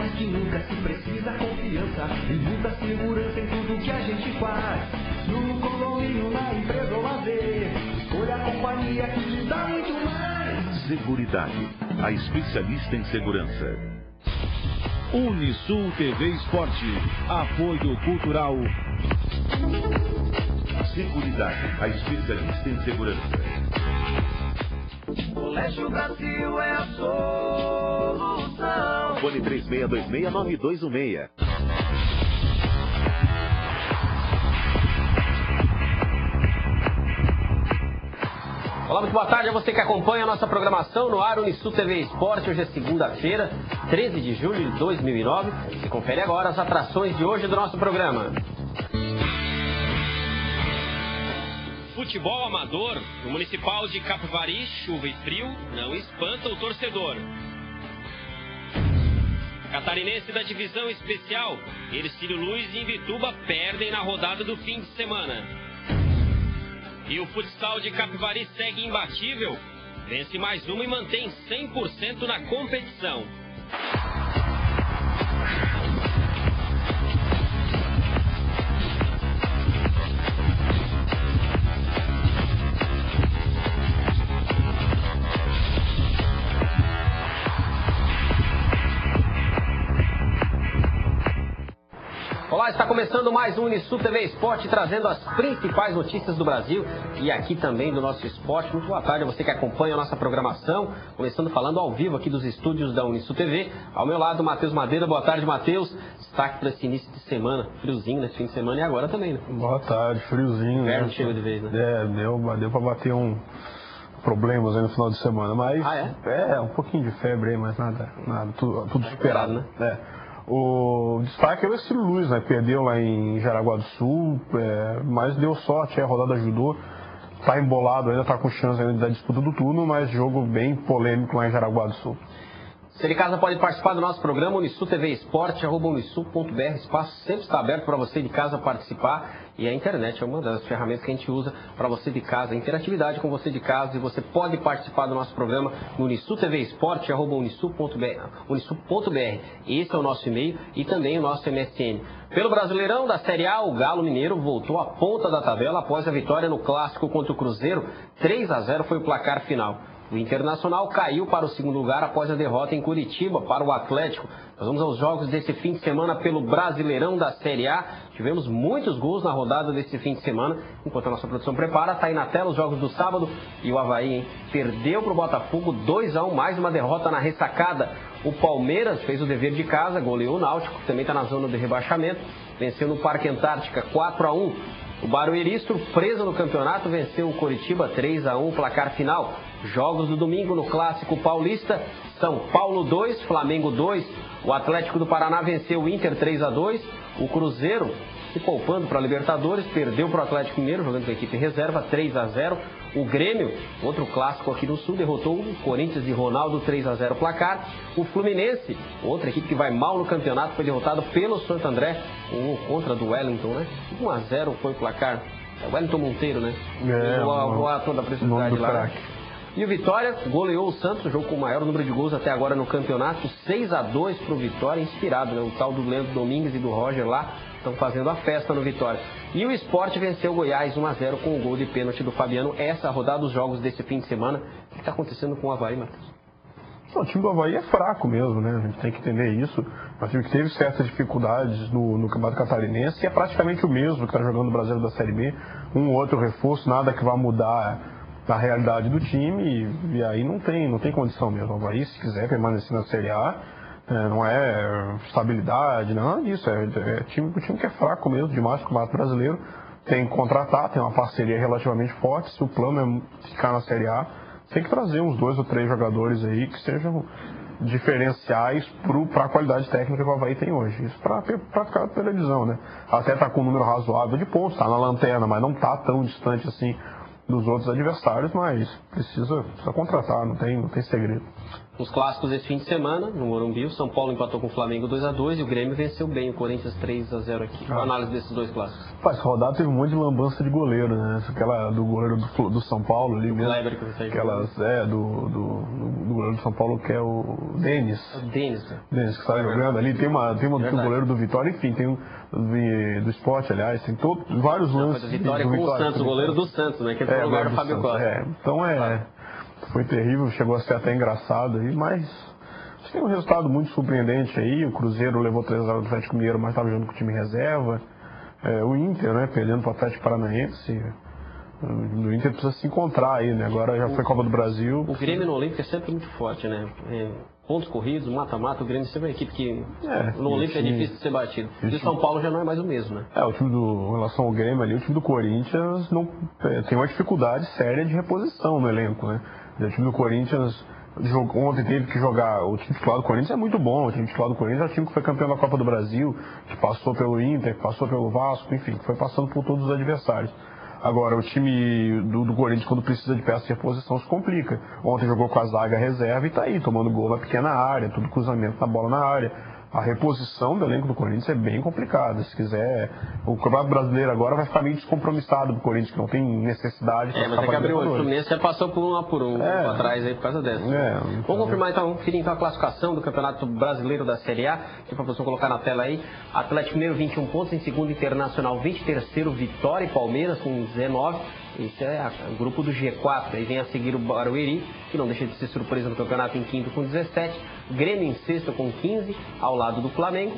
mais que nunca se precisa confiança e muita segurança em tudo que a gente faz. No condomínio, na empresa ou lazer, escolha a companhia que te dá muito mais. Seguridade, a especialista em segurança. Unisul TV Esporte, apoio cultural. Seguridade, a especialista em segurança. Colégio Brasil é a solução. Fone 36269216. Olá, muito boa tarde a você que acompanha a nossa programação no ar Unisul TV Esporte. Hoje é segunda-feira, 13 de julho de 2009. Você confere agora as atrações de hoje do nosso programa. Futebol amador, no Municipal de Capivari, chuva e frio não espanta o torcedor. Catarinense da Divisão Especial, Ercílio Luz e Imbituba perdem na rodada do fim de semana. E o futsal de Capivari segue imbatível, vence mais uma e mantém 100% na competição. Olá, está começando mais um Unisul TV Esporte, trazendo as principais notícias do Brasil e aqui também do nosso esporte. Muito boa tarde a você que acompanha a nossa programação, começando falando ao vivo aqui dos estúdios da Unisul TV. Ao meu lado, Matheus Madeira. Boa tarde, Matheus. Destaque para esse início de semana, friozinho nesse fim de semana e agora também, né? Boa tarde, friozinho. Inverno chegou de vez, né? Deu para bater problemas aí no final de semana, mas é um pouquinho de febre aí, mas nada tudo superado, né? O destaque é o Ercílio Luz, né? Perdeu lá em Jaraguá do Sul, mas deu sorte, a rodada ajudou. Tá embolado ainda, tá com chance ainda da disputa do turno, mas jogo bem polêmico lá em Jaraguá do Sul. Você de casa pode participar do nosso programa Unisul TV Esporte, @unisul.br. Espaço sempre está aberto para você de casa participar e a internet é uma das ferramentas que a gente usa para você de casa, interatividade com você de casa, e você pode participar do nosso programa no Unisul TV Esporte, @unisul.br. Esse é o nosso e-mail e também o nosso MSN. Pelo Brasileirão da Série A, o Galo Mineiro voltou à ponta da tabela após a vitória no clássico contra o Cruzeiro. 3-0 foi o placar final. O Internacional caiu para o segundo lugar após a derrota em Curitiba para o Atlético. Nós vamos aos jogos desse fim de semana pelo Brasileirão da Série A. Tivemos muitos gols na rodada desse fim de semana. Enquanto a nossa produção prepara, tá aí na tela os jogos do sábado. E o Avaí, hein? Perdeu para o Botafogo 2-1, mais uma derrota na ressacada. O Palmeiras fez o dever de casa, goleou o Náutico, que também está na zona de rebaixamento. Venceu no Parque Antártica 4-1. O Barueri, surpresa no campeonato, venceu o Coritiba 3-1, placar final. Jogos do domingo no Clássico Paulista, São Paulo 2, Flamengo 2. O Atlético do Paraná venceu o Inter 3-2. O Cruzeiro, se poupando para a Libertadores, perdeu para o Atlético Mineiro, jogando com a equipe reserva 3-0. O Grêmio, outro clássico aqui no Sul, derrotou o Corinthians de Ronaldo 3-0 placar. O Fluminense, outra equipe que vai mal no campeonato, foi derrotado pelo Santo André, contra do Wellington, né? 1-0 foi o placar. É o Wellington Monteiro, né? O ator da preciosidade lá. E o Vitória goleou o Santos, o jogo com o maior número de gols até agora no campeonato, 6-2 para o Vitória, inspirado, né? O tal do Leandro Domingues e do Roger lá estão fazendo a festa no Vitória. E o Sport venceu o Goiás 1-0 com o gol de pênalti do Fabiano. Essa é a rodada dos jogos desse fim de semana. O que está acontecendo com o Avaí, Matheus? O time do Avaí é fraco mesmo, né? A gente tem que entender isso. É um time que teve certas dificuldades no Campeonato Catarinense e é praticamente o mesmo que está jogando no Brasileiro da Série B. Um ou outro reforço, nada que vá mudar a realidade do time, e aí não tem condição mesmo. O Avaí, se quiser permanecer na Série A, não é estabilidade, nada disso. O time que é fraco mesmo, demais no Campeonato Brasileiro. Tem que contratar, tem uma parceria relativamente forte. Se o plano é ficar na Série A, tem que trazer uns 2 ou 3 jogadores aí que sejam diferenciais para a qualidade técnica que o Avaí tem hoje. Isso para ficar na televisão, né? Até tá com um número razoável de pontos, tá na lanterna, mas não tá tão distante assim dos outros adversários, mas precisa contratar, não tem segredo. Os clássicos esse fim de semana, no Morumbi, o São Paulo empatou com o Flamengo 2-2 e o Grêmio venceu bem o Corinthians 3-0 aqui. Qual a análise desses dois clássicos? Essa rodada teve um monte de lambança de goleiro, né? Aquela do goleiro do São Paulo ali mesmo. Kleber, que você Aquelas, do goleiro do São Paulo que é o Denis. O Denis, né? Denis que está jogando ali. Tem uma do goleiro do Vitória, enfim, tem do Sport, aliás, tem vários lances. Do Vitória com o Santos, o goleiro do Santos, né? Que é o lugar do Fábio Costa. Então foi terrível, chegou a ser até engraçado aí, mas acho que é um resultado muito surpreendente aí. O Cruzeiro levou 3-0 do Atlético Mineiro, mas estava jogando com o time reserva. O Inter, né, perdendo para o Atlético Paranaense. O Inter precisa se encontrar aí, né? Agora já foi Copa do Brasil. O Grêmio no Olímpico é sempre muito forte, né? Pontos corridos, mata-mata, o Grêmio sempre é uma equipe que no Olímpico é difícil de ser batido. E o São Paulo já não é mais o mesmo, né? O time em relação ao Grêmio ali, o time do Corinthians tem uma dificuldade séria de reposição no elenco, né? O time do Corinthians ontem teve que jogar. O time titular do Corinthians é muito bom. O time titular do Corinthians é o time que foi campeão da Copa do Brasil, que passou pelo Inter, que passou pelo Vasco, enfim, que foi passando por todos os adversários. Agora, o time do Corinthians, quando precisa de peça de reposição, se complica. Ontem jogou com a zaga reserva e tá aí, tomando gol na pequena área, tudo cruzamento na bola na área. A reposição do elenco do Corinthians é bem complicada. Se quiser, o Campeonato Brasileiro agora vai ficar meio descompromissado do Corinthians, que não tem necessidade. Mas tem que abrir o olho. O Fluminense já passou por um atrás aí por causa dessa. Vamos confirmar então a classificação do Campeonato Brasileiro da Série A, que para você colocar na tela aí. Atlético Mineiro 21 pontos, em segundo Internacional 20, terceiro Vitória e Palmeiras com 19. Esse é o grupo do G4. Aí vem a seguir o Barueri, que não deixa de ser surpresa no campeonato, em quinto com 17. Grêmio em sexto com 15, ao lado do Flamengo.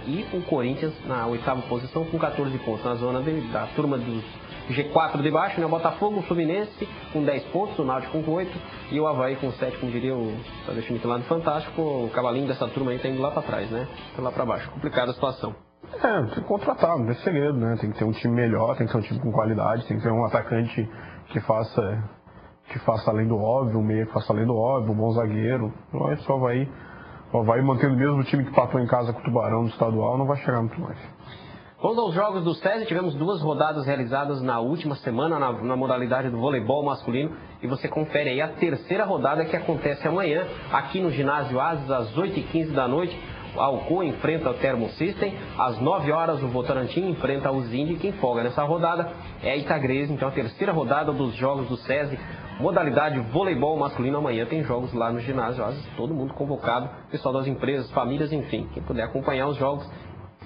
E o Corinthians na oitava posição com 14 pontos. Na zona da turma dos G4 de baixo, né? O Botafogo, o Fluminense com 10 pontos, o Náutico com 8 e o Avaí com 7, como diria o Tadeu Schmidt lá no Fantástico. O cavalinho dessa turma aí tá indo lá para trás, né? Tá lá para baixo. Complicada a situação. Tem que contratar, não tem segredo, né? Tem que ter um time melhor, tem que ter um time com qualidade, tem que ter um atacante que faça além do óbvio, um meia que faça além do óbvio, um bom zagueiro. Só vai mantendo o mesmo time que empatou em casa com o Tubarão no estadual, não vai chegar muito mais. Vamos aos jogos do SESI. Tivemos 2 rodadas realizadas na última semana na modalidade do voleibol masculino e você confere aí a terceira rodada que acontece amanhã aqui no ginásio Ases às 8h15 da noite. A Alcoa enfrenta o Thermo System, às 9 horas o Votorantim enfrenta o Zindi. Quem folga nessa rodada é a Itagrese. Então a terceira rodada dos jogos do SESI, modalidade voleibol masculino. Amanhã tem jogos lá no ginásio, todo mundo convocado, pessoal das empresas, famílias, enfim, quem puder acompanhar os jogos.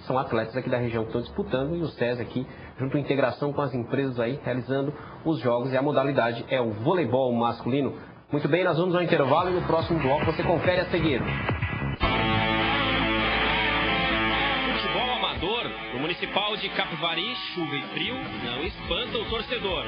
São atletas aqui da região que estão disputando e o SESI aqui, junto à integração com as empresas aí, realizando os jogos, e a modalidade é o voleibol masculino. Muito bem, nós vamos ao intervalo e no próximo bloco você confere a seguir. No Municipal de Capivari, chuva e frio não espanta o torcedor.